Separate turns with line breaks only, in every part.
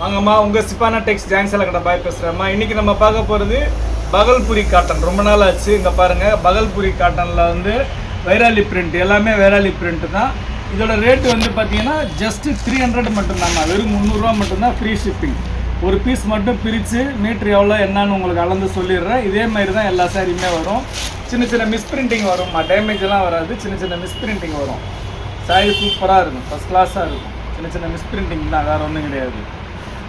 வாங்கம்மா, உங்கள் சிப்பானா டெக்ஸ் ஜாயின்ஸில் கடை பாய் பேசுகிறேம்மா. இன்றைக்கி நம்ம பார்க்க போகிறது பகல்புரி காட்டன். ரொம்ப நாள் ஆச்சு. இங்கே பாருங்கள், பகல்புரி காட்டனில் வந்து வைராலி பிரிண்ட், எல்லாமே வைராலி பிரிண்ட் தான். இதோட ரேட்டு வந்து பார்த்தீங்கன்னா ஜஸ்ட்டு 300 மட்டும்தாம்மா. வெறும் 300 மட்டும்தான், ஃப்ரீ ஷிப்பிங். ஒரு பீஸ் மட்டும் பிரித்து மீட்ரு எவ்வளோ என்னன்னு உங்களுக்கு அளந்து சொல்லிடுறேன். இதே மாதிரி தான் எல்லா சாரியுமே வரும். சின்ன சின்ன மிஸ்பிரிண்டிங் வரும்மா, டேமேஜெலாம் வராது. சின்ன சின்ன மிஸ்பிரிண்டிங் வரும். சாரி சூப்பராக இருக்கும், ஃபஸ்ட் கிளாஸாக இருக்கும். சின்ன சின்ன மிஸ்பிரிண்டிங் தான், வேறு ஒன்றும் கிடையாது.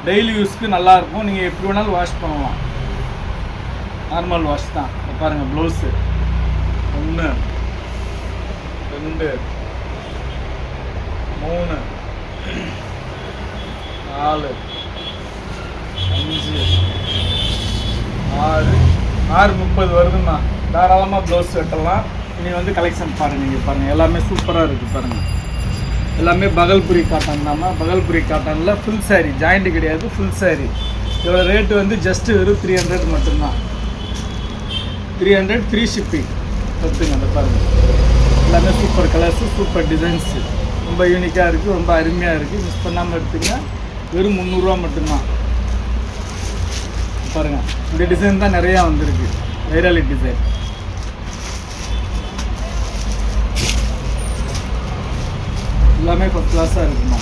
டெய்லி யூஸ்க்கு நல்லாயிருக்கும். நீங்கள் எப்படி வேணாலும் வாஷ் பண்ணலாம், நார்மல் வாஷ் தான். பாருங்கள், ப்ளவுஸு 1 2 3 4 5 6 30 வருதுண்ணா. தாராளமாக ப்ளவுஸ் வெட்டலாம். இனி வந்து கலெக்ஷன் பாருங்கள். நீங்கள் பாருங்கள், எல்லாமே சூப்பராக இருக்குது பாருங்கள். எல்லாமே பகல்புரி காட்டன் தாம்மா. பகல்புரி காட்டனில் ஃபுல் சாரீ, ஜாயிண்ட்டு கிடையாது, ஃபுல் சாரீ. இதோட ரேட்டு வந்து ஜஸ்ட்டு வெறும் 300 மட்டும்தான். 300 ஃப்ரீ ஷிப்பிங். பார்த்துங்க, அந்த பாருங்கள், எல்லாமே சூப்பர் கலர்ஸு, சூப்பர் டிசைன்ஸு, ரொம்ப யூனிக்காக இருக்குது, ரொம்ப அருமையாக இருக்குது. மிஸ் பண்ணாமல் எடுத்துங்கன்னா வெறும் 300 மட்டும்தான். பாருங்கள், இந்த டிசைன் தான் நிறையா வந்திருக்கு, வைராலி டிசைன். எல்லாமே ஃபஸ்ட் கிளாஸாக இருக்குமா.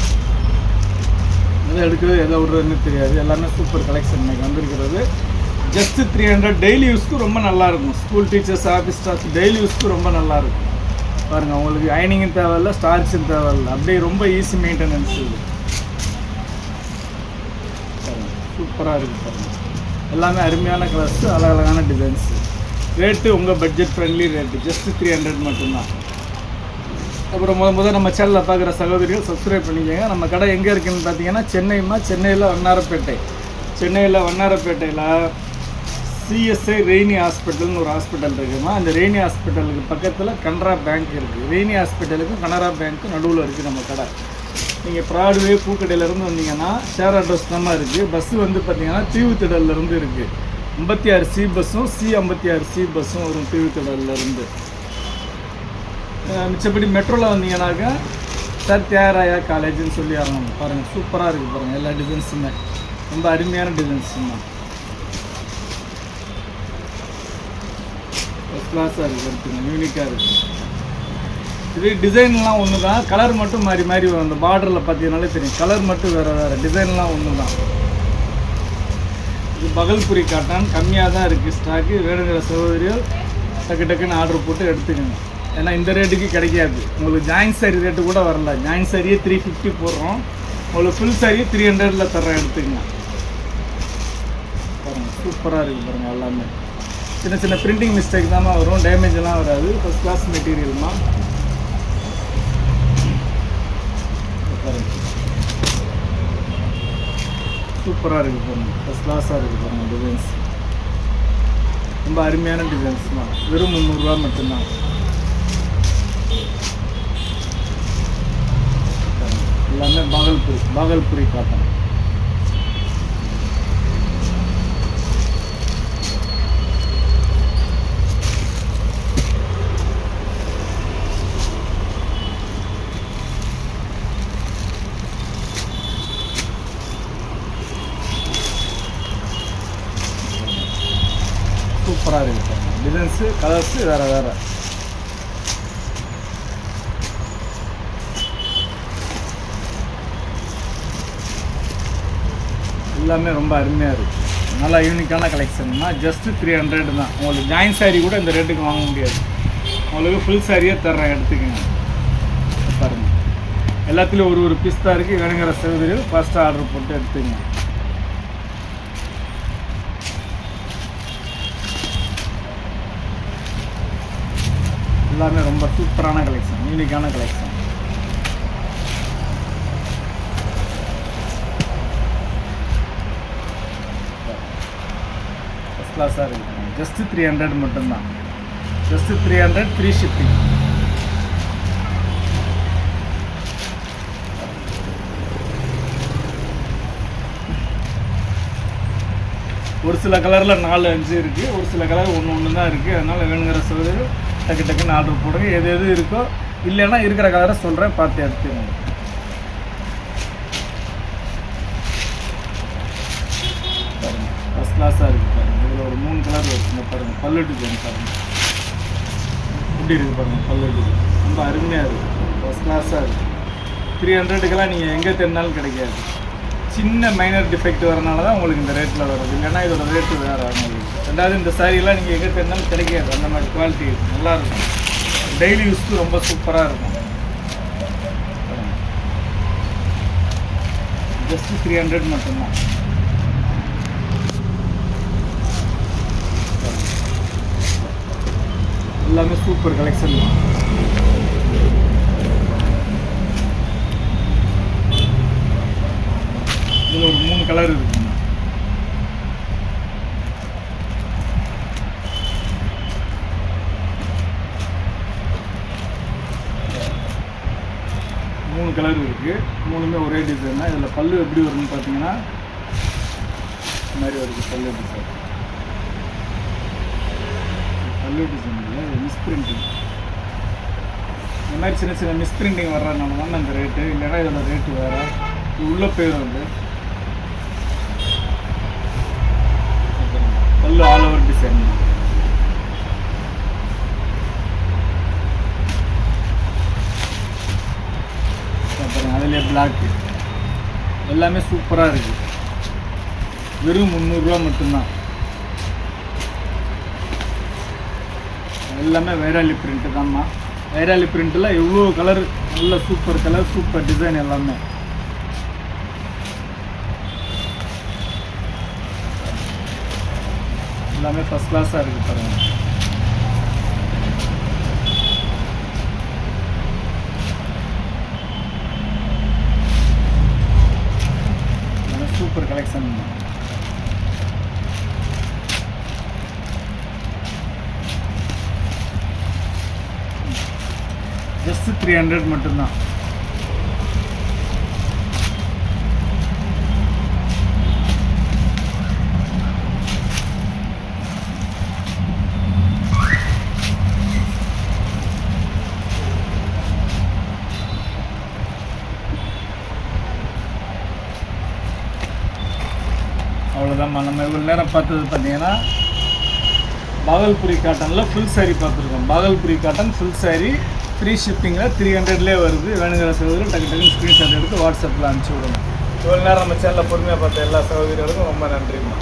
எதை எடுக்கிறது எதை விடுறதுன்னு தெரியாது. எல்லாமே சூப்பர் கலெக்ஷன் இன்றைக்கி வந்திருக்கிறது. ஜஸ்ட்டு 300. டெய்லி யூஸ்க்கு ரொம்ப நல்லாயிருக்கும். School teachers, office staff daily யூஸ்க்கு ரொம்ப நல்லாயிருக்கும். பாருங்கள், உங்களுக்கு அயனிங்கும் தேவையில்லை, ஸ்டார்ச்சும் தேவையில்லை. அப்படியே ரொம்ப ஈஸி மெயின்டெனன்ஸ் இது. பாருங்கள், சூப்பராக இருக்குது பாருங்கள். எல்லாமே அருமையான கலர்ஸு, அழகழகான டிசைன்ஸு. ரேட்டு உங்கள் பட்ஜெட் ஃப்ரெண்ட்லி ரேட்டு, ஜஸ்ட்டு 300 மட்டும்தான். அப்புறம் முதல் நம்ம சேனலில் பார்க்குற சகோதரிகள் சப்ஸ்கிரைப் பண்ணிக்கோங்க. நம்ம கடை எங்கே இருக்குதுன்னு பார்த்தீங்கன்னா சென்னையில் வண்ணாரப்பேட்டை. சென்னையில் வண்ணாரப்பேட்டையில் சிஎஸ்ஐ ரெய்னி ஹாஸ்பிட்டல்னு ஒரு ஹாஸ்பிட்டல் இருக்குதுமா. அந்த ரெய்னி ஹாஸ்பிட்டலுக்கு பக்கத்தில் கனரா பேங்க் இருக்குது. ரெய்னி ஹாஸ்பிட்டலுக்கும் கனரா பேங்க்கு நடுவில் இருக்குது நம்ம கடை. நீங்கள் ப்ராட்வே பூக்கடையிலேருந்து வந்தீங்கன்னா ஷேர் அட்ரஸ் தான் இருக்குது. பஸ்ஸு வந்து பார்த்தீங்கன்னா தீவுத்திடல்லேருந்து இருக்குது. 56C பஸ்ஸும் C56C பஸ்ஸும் வரும் தீவுத்திடல்லேருந்து. மிச்சப்படி மெட்ரோவில் வந்தீங்கன்னாக்கா தியாகராயா காலேஜுன்னு சொல்லி ஆரம்பிங்க. பாருங்கள், சூப்பராக இருக்குது பாருங்கள். எல்லா டிசைன்ஸுமே ரொம்ப அருமையான டிசைன்ஸுங்க, ஃபஸ்ட் கிளாஸாக இருக்குது. எடுத்துங்க, யூனிக்காக இருக்குது. இது டிசைன்லாம் ஒன்று தான், கலர் மட்டும் மாறி வரும். அந்த பார்டரில் பார்த்தீங்கன்னாலே தெரியும், கலர் மட்டும் வேறு, டிசைன்லாம் ஒன்று தான். இது பகல்புரி காட்டன், கம்மியாக தான் இருக்குது ஸ்டாக்கு. வேணுங்கிற சகோதரிகள் டக்குன்னு ஆர்டர் போட்டு எடுத்துக்கோங்க. ஏன்னா இந்த ரேட்டுக்கு கிடைக்காது. உங்களுக்கு ஜாயின் சாரி ரேட்டு கூட வரல. ஜாயின் சாரியே 350 போடுறோம். உங்களுக்கு ஃபுல் சாரியே 300 தர்றேன், எடுத்துக்கங்க. பாருங்கள், சூப்பராக இருக்குது பாருங்கள். எல்லாமே சின்ன சின்ன பிரிண்டிங் மிஸ்டேக் தான் வரும், டேமேஜெல்லாம் வராது. ஃபஸ்ட் கிளாஸ் மெட்டீரியல்மா. பாருங்கள், சூப்பராக இருக்குது பாருங்கள். ஃபஸ்ட் கிளாஸாக இருக்குது பாருங்கள். டிசைன்ஸ் ரொம்ப அருமையான டிசைன்ஸ் தான். வெறும் 300 மட்டும்தான். எல்லாமே பகல்புரி காட்டன். சூப்பராக இருக்குது டிசைன்ஸு, கலர்ஸு வேறு. எல்லாமே ரொம்ப அருமையாக இருக்குது. நல்லா யூனிக்கான கலெக்ஷன்னா. ஜஸ்ட்டு 300 தான். உங்களுக்கு ஜாயின் சாரீ கூட இந்த ரேட்டுக்கு வாங்க முடியாது. உங்களுக்கு ஃபுல் சாரியே தர்றேன், எடுத்துக்கோங்க. பாருங்கள், எல்லாத்துலேயும் ஒரு பீஸ் தான் இருக்குது. வேணுங்கிற சகோதரிகள் ஃபஸ்ட்டாக ஆர்டர் போட்டு எடுத்துக்கங்க. எல்லாமே ரொம்ப சூப்பரான கலெக்ஷன், யூனிக்கான கலெக்ஷன். கிளாஸாக இருக்குது. ஜஸ்ட்டு 300 மட்டும்தான். Just 300 free shipping. ஒரு சில கலரில் 4-5 இருக்குது, ஒரு சில கலர் ஒன்று தான் இருக்குது. அதனால் வேணுங்கிற சகோதரர் டக்குன்னு ஆர்டர் போடுங்க. எது இருக்கோ, இல்லைன்னா இருக்கிற கலரை சொல்கிறேன், பார்த்து எடுத்துக்கோங்க. கிளாஸாக இருக்குது பாருங்கள். இதில் ஒரு 3 கலர் வருதுங்க பாருங்கள். பல்லு டிசைன் பாருங்கள் எப்படி இருக்குது பாருங்கள். பல்லு டிசைன் ரொம்ப அருமையாக இருக்குது, ஃபஸ்ட் கிளாஸாக இருக்குது. 300க்கெல்லாம் நீங்கள் எங்கே தேடினாலும் கிடைக்காது. சின்ன மைனர் டிஃபெக்ட் வரனால தான் உங்களுக்கு இந்த ரேட்டில் வருது, இல்லைன்னா இதோட ரேட்டு வேறு உங்களுக்கு. ரெண்டாவது இந்த சாரீலாம் நீங்கள் எங்கே தேடினாலும் கிடைக்காது, அந்த மாதிரி குவாலிட்டி நல்லாயிருக்கும். டெய்லி யூஸ்க்கு ரொம்ப சூப்பராக இருக்கும். ஜஸ்ட் 300 மட்டும்தான். எல்லாமே சூப்பர் கலெக்ஷன் தான். இதில் ஒரு 3 கலர் இருக்குங்க. மூணு கலர் இருக்குது, 3மே ஒரே டிசைன் தான். இதில் பல்லு எப்படி வரும்னு பார்த்தீங்கன்னா இந்த மாதிரி வருது பல்லு டிசைன். பல்லு டிசைன் இல்லை, மிஸ்பிரிண்டிங். இந்த மாதிரி சின்ன சின்ன மிஸ்பிரிண்டிங் வர்றதுனால தான் அந்த ரேட்டு, இல்லைன்னா இதோட ரேட்டு வேறு. இது உள்ள பேர் வந்து பல்லு ஆல் ஓவர் டிசைன். அப்புறம் அதிலே பிளாக்கு எல்லாமே சூப்பராக இருக்குது. வெறும் 300 மட்டும்தான். எல்லாமே வைராலி பிரிண்ட்டு தான்மா. வைராலி பிரிண்ட்டில் எவ்வளோ கலர், நல்ல சூப்பர் கலர், சூப்பர் டிசைன் எல்லாமே. எல்லாமே ஃபஸ்ட் கிளாஸாக இருக்குது பாருங்கள். Super collection. ஜஸ்ட் 300 மட்டும்தான். அவ்வளோதான்மா. நம்ம இவ்வளோ நேரம் பார்த்தது பார்த்தீங்கன்னா பாகல்புரி காட்டனில் ஃபுல் சாரீ பார்த்துருக்கோம். Bhagalpuri cotton full sari free ஷிப்பிங்கில் 300லேயே வருது. வேணுங்கிற சகோதரர் டக்கு டக்குன்னு ஸ்க்ரீன்ஷாட் எடுத்து வாட்ஸ்அப்பில் அனுப்பிச்சி விடுங்க. இவ்வளோ நேரம் நம்ம சேனலில் பொறுமையாக பார்த்த எல்லா சகோதரர்களுக்கும் ரொம்ப நன்றிம்மா.